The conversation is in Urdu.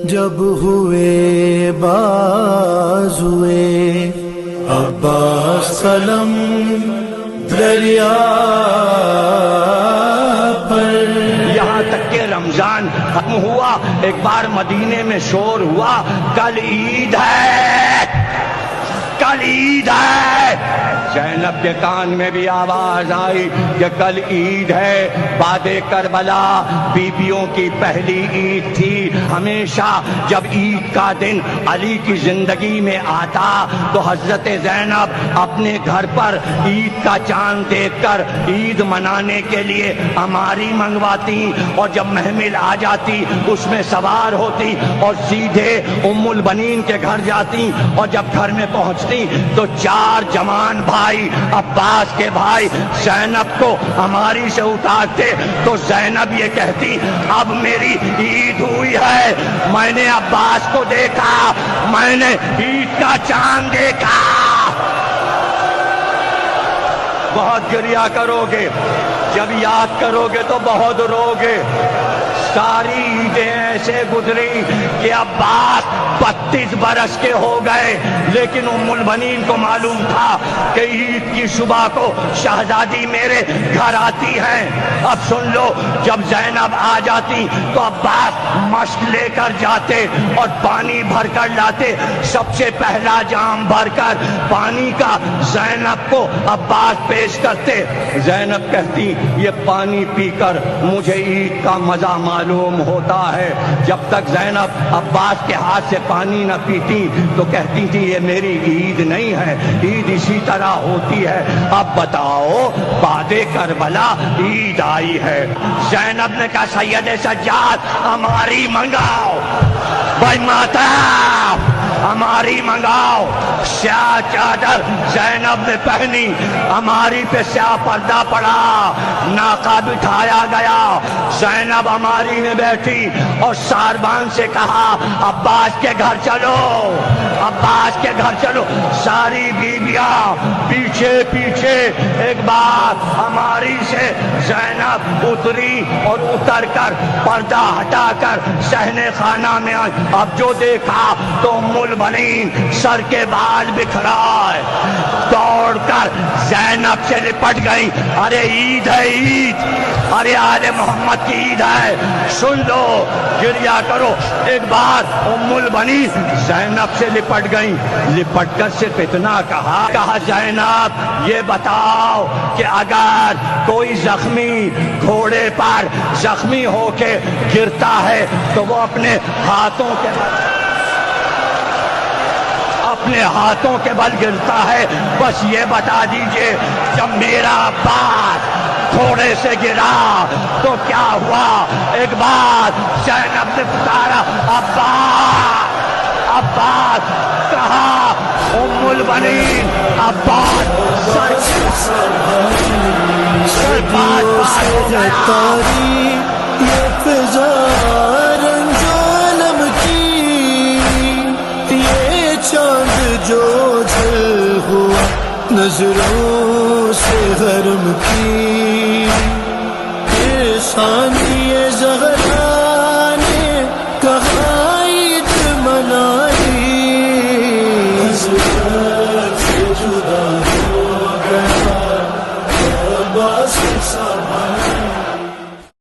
جب ہوئے بازوئے عباس قلم دریا پر، یہاں تک کہ رمضان ختم ہوا، ایک بار مدینے میں شور ہوا، کل عید ہے، کل عید ہے۔ زینب کے کان میں بھی آواز آئی کہ کل عید ہے۔ بعد کربلا بیبیوں کی پہلی عید تھی۔ ہمیشہ جب عید کا دن علی کی زندگی میں آتا تو حضرت زینب اپنے گھر پر عید کا چاند دیکھ کر عید منانے کے لیے اماری منگواتی، اور جب محمل آ جاتی اس میں سوار ہوتی اور سیدھے ام البنین کے گھر جاتی، اور جب گھر میں پہنچتی تو چار جوان بھائی عباس کے بھائی زینب کو ہماری سے اتارتے، تو زینب یہ کہتی اب میری عید ہوئی ہے، میں نے عباس کو دیکھا، میں نے عید کا چاند دیکھا۔ بہت گریہ کرو گے، جب یاد کرو گے تو بہت رو گے۔ ساری عیدیں ایسے گزری کہ عباس 32 برس کے ہو گئے، لیکن ام البنین کو معلوم تھا کہ عید کی صبح کو شہزادی میرے گھر آتی ہیں۔ اب سن لو، جب زینب آ جاتی تو عباس مشک لے کر جاتے اور پانی بھر کر لاتے۔ سب سے پہلا جام بھر کر پانی کا زینب کو عباس پیش کرتے۔ زینب کہتی یہ پانی پی کر مجھے عید کا مزہ معلوم ہوتا ہے۔ جب تک زینب عباس کے ہاتھ سے پانی نہ پیتی تو کہتی تھی یہ میری عید نہیں ہے، عید اسی طرح ہوتی ہے۔ اب بتاؤ، بعد کربلا عید آئی ہے۔ زینب نے کہا سید سجاد ہماری منگاؤ، بھائی ماتا ہماری منگاؤ۔ سیاہ چادر زینب نے پہنی، ہماری پہ سیاہ پردہ پڑا، ناقہ بٹھایا گیا۔ زینب ہماری میں بیٹھی اور ساربان سے کہا عباس کے گھر چلو، عباس کے گھر چلو۔ ساری بیویاں پیچھے پیچھے۔ ایک بار ہماری سے زینب اتری اور اتر کر پردہ ہٹا کر صحن خانہ میں آئی۔ اب جو دیکھا تو ام البنین سر کے بال بکھرا ہے، دوڑ کر زینب سے لپٹ گئی۔ ارے عید ہے عید، ارے آل محمد کی عید ہے، سن لو، گریہ کرو۔ ایک بار ام البنین زینب سے لپٹ گئی، لپٹ کر صرف اتنا کہا زینب یہ بتاؤ کہ اگر کوئی زخمی گھوڑے پر زخمی ہو کے گرتا ہے تو وہ اپنے ہاتھوں کے بل گرتا ہے، بس یہ بتا دیجئے جب میرا عباس گھوڑے سے گرا تو کیا ہوا؟ ایک بار زینب نے پکارا عباس، عباس، کہا ام البنین عباس تاری یہ فضا رنج عالم کی، یہ چاند جو جھل ہوا نظروں سے حرم کی، یہ ثانی زہر